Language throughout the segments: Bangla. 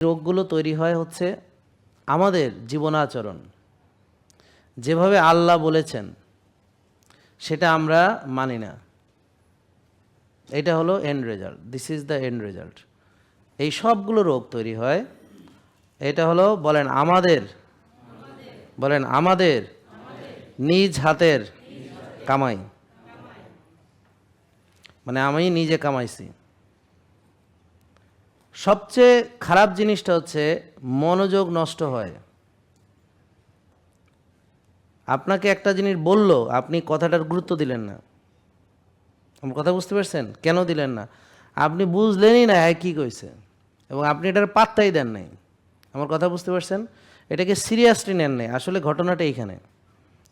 রোগগুলো তৈরি হয় হচ্ছে আমাদের জীবনাচরণ, যেভাবে আল্লাহ বলেছেন সেটা আমরা মানি না। এটা হলো end result, this is the end result. এই সবগুলো রোগ তৈরি হয়, এটা হলো বলেন আমাদের নিজ হাতের কামাই, মানে আমি নিজে কামাইছি। সবচেয়ে খারাপ জিনিসটা হচ্ছে মনোযোগ নষ্ট হয়। আপনাকে একটা জিনিস বলল, আপনি কথাটার গুরুত্ব দিলেন না। আমার কথা বুঝতে পারছেন? কেন দিলেন না? আপনি বুঝলেনই না কী কইছে, এবং আপনি এটার পাত্তাই দেন নাই। আমার কথা বুঝতে পারছেন? এটাকে সিরিয়াসলি নেন নাই। আসলে ঘটনাটা এইখানে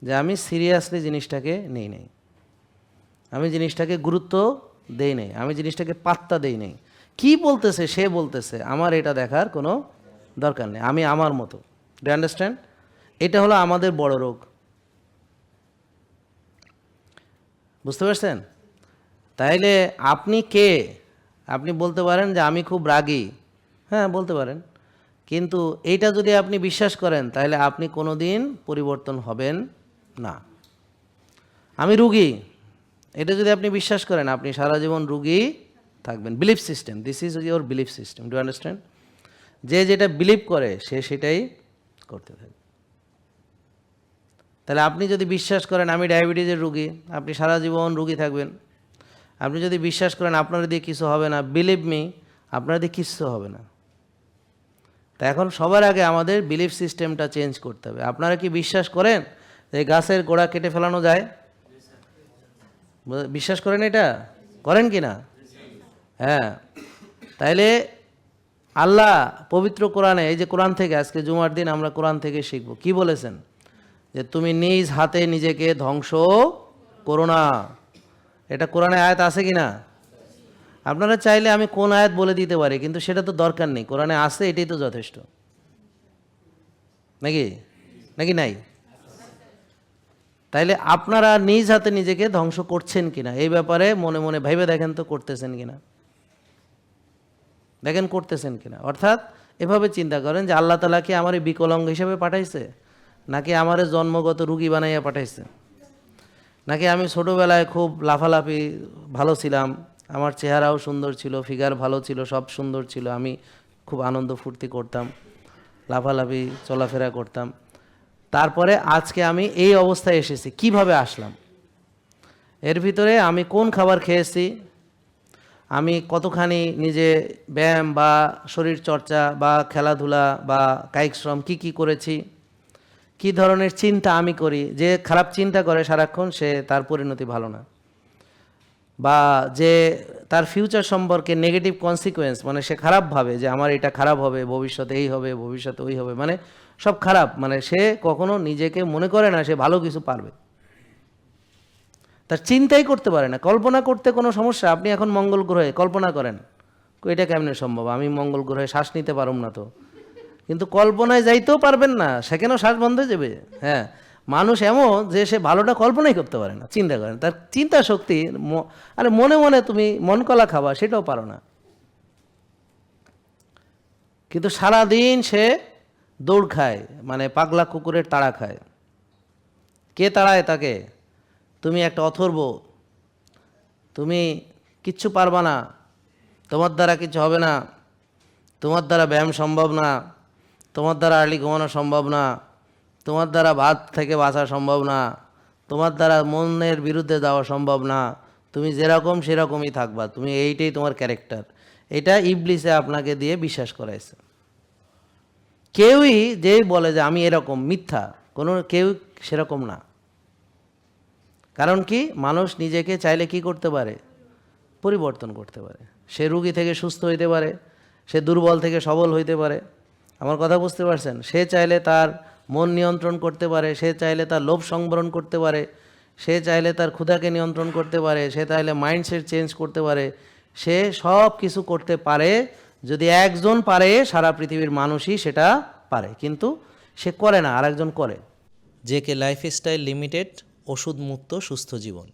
যে আমি সিরিয়াসলি জিনিসটাকে নেই নাই, আমি জিনিসটাকে গুরুত্ব দেই নাই, আমি জিনিসটাকে পাত্তা দেই নাই। কি বলতেছে সে বলতেছে, আমার এটা দেখার কোনো দরকার নেই, আমি আমার মতো। Do understand? এটা হলো আমাদের বড় রোগ। বুঝতে পারছেন? তাইলে আপনি কে? আপনি বলতে পারেন যে আমি খুব রাগী, হ্যাঁ বলতে পারেন, কিন্তু এইটা যদি আপনি বিশ্বাস করেন তাহলে আপনি কোনো দিন পরিবর্তন হবেন না। আমি রুগী, এটা যদি আপনি বিশ্বাস করেন আপনি সারা জীবন রুগী থাকবেন। Belief system, this is your belief system. Do understand? যে যেটা বিলিভ করে সে সেটাই করতে থাকে। তাহলে আপনি যদি বিশ্বাস করেন আমি ডায়াবেটিসের রুগী, আপনি সারা জীবন রুগী থাকবেন। আপনি যদি বিশ্বাস করেন আপনার দিয়ে কিছু হবে না, বিলিভ মি, আপনার দিয়ে কিছু হবে না। তা এখন সবার আগে আমাদের বিলিফ সিস্টেমটা চেঞ্জ করতে হবে। আপনারা কি বিশ্বাস করেন যে গাছের গোড়া কেটে ফেলানো যায়? বিশ্বাস করেন? এটা করেন কি না? হ্যাঁ। তাইলে আল্লাহ পবিত্র কোরআনে, এই যে কোরআন থেকে, আজকে জুমার দিন আমরা কোরআন থেকে শিখব, কি বলেছেন? যে তুমি নিজ হাতে নিজেকে ধ্বংস করো না। এটা কোরআনে আয়াত আছে কি না? আপনারা চাইলে আমি কোন আয়াত বলে দিতে পারি, কিন্তু সেটা তো দরকার নেই, কোরআনে আছে, এটাই তো যথেষ্ট। নাকি নাকি নাই? তাইলে আপনারা নিজ হাতে নিজেকে ধ্বংস করছেন কিনা এই ব্যাপারে মনে মনে ভাইবে দেখেন তো, করতেছেন কিনা, দেখেন করতেছেন কিনা। অর্থাৎ এভাবে চিন্তা করেন যে আল্লাহ তাআলা কি আমার বিকলাঙ্গ হিসেবে পাঠাইছে, নাকি আমারে জন্মগত রুগী বানাইয়া পাঠাইছে, নাকি আমি ছোটোবেলায় খুব লাফালাফি ভালো ছিলাম, আমার চেহারাও সুন্দর ছিল, ফিগার ভালো ছিল, সব সুন্দর ছিল, আমি খুব আনন্দ ফুর্তি করতাম, লাফালাফি চলাফেরা করতাম, তারপরে আজকে আমি এই অবস্থায় এসেছি, কিভাবে আসলাম? এর ভিতরে আমি কোন খাবার খেয়েছি, আমি কতখানি নিজে ব্যায়াম বা শরীর চর্চা বা খেলাধুলা বা কায়িক শ্রম কী করেছি, কী ধরনের চিন্তা আমি করি। যে খারাপ চিন্তা করে সারাক্ষণ সে, তার পরিণতি ভালো না। বা যে তার ফিউচার সম্পর্কে নেগেটিভ কনসিকুয়েন্স, মানে সে খারাপ ভাবে যে আমার এটা খারাপ হবে, ভবিষ্যতে এই হবে, ভবিষ্যতে ওই হবে, মানে সব খারাপ, মানে সে কখনো নিজেকে মনে করে না সে ভালো কিছু পারবে, তার চিন্তাই করতে পারে না। কল্পনা করতে কোনো সমস্যা? আপনি এখন মঙ্গল গ্রহে কল্পনা করেন, এটা কেমনে সম্ভব? আমি মঙ্গল গ্রহে শ্বাস নিতে পারুম না তো। কিন্তু কল্পনায় যাইতেও পারবেন না, সেখানেও শ্বাস বন্ধ হয়ে যাবে। হ্যাঁ, মানুষ এমন যে সে ভালোটা কল্পনাই করতে পারে না। চিন্তা করেন, তার চিন্তা শক্তি, আরে মনে মনে তুমি মন কলা খাবা, সেটাও পারো না। কিন্তু সারাদিন সে দৌড় খায়, মানে পাগলা কুকুরের তাড়া খায়। কে তাড়ায় তাকে? তুমি একটা অথর্ব, তুমি কিচ্ছু পারবা না, তোমার দ্বারা কিছু হবে না, তোমার দ্বারা ব্যায়াম সম্ভব না, তোমার দ্বারা আর্লি ঘুমানো সম্ভব না, তোমার দ্বারা ভাত থেকে বাঁচা সম্ভব না, তোমার দ্বারা মনের বিরুদ্ধে যাওয়া সম্ভব না, তুমি যেরকম সেরকমই থাকবা, তুমি এইটাই তোমার ক্যারেক্টার। এটা ইবলিসে আপনাকে দিয়ে বিশ্বাস করাইছে। কেউই যেই বলে যে আমি এরকম, মিথ্যা, কেউ সেরকম না। কারণ কি? মানুষ নিজেকে চাইলে কি করতে পারে? পরিবর্তন করতে পারে। সে রোগী থেকে সুস্থ হইতে পারে, সে দুর্বল থেকে সবল হইতে পারে। আমার কথা বুঝতে পারছেন? সে চাইলে তার মন নিয়ন্ত্রণ করতে পারে, সে চাইলে তার লোভ সংবরণ করতে পারে, সে চাইলে তার ক্ষুধাকে নিয়ন্ত্রণ করতে পারে, সে চাইলে মাইন্ডসেট চেঞ্জ করতে পারে, সে সব কিছু করতে পারে। যদি একজন পারে, সারা পৃথিবীর মানুষই সেটা পারে, কিন্তু সে করে না, আরেকজন করে। জেকে লাইফস্টাইল লিমিটেড, ওষুধ মুক্ত সুস্থ জীবন।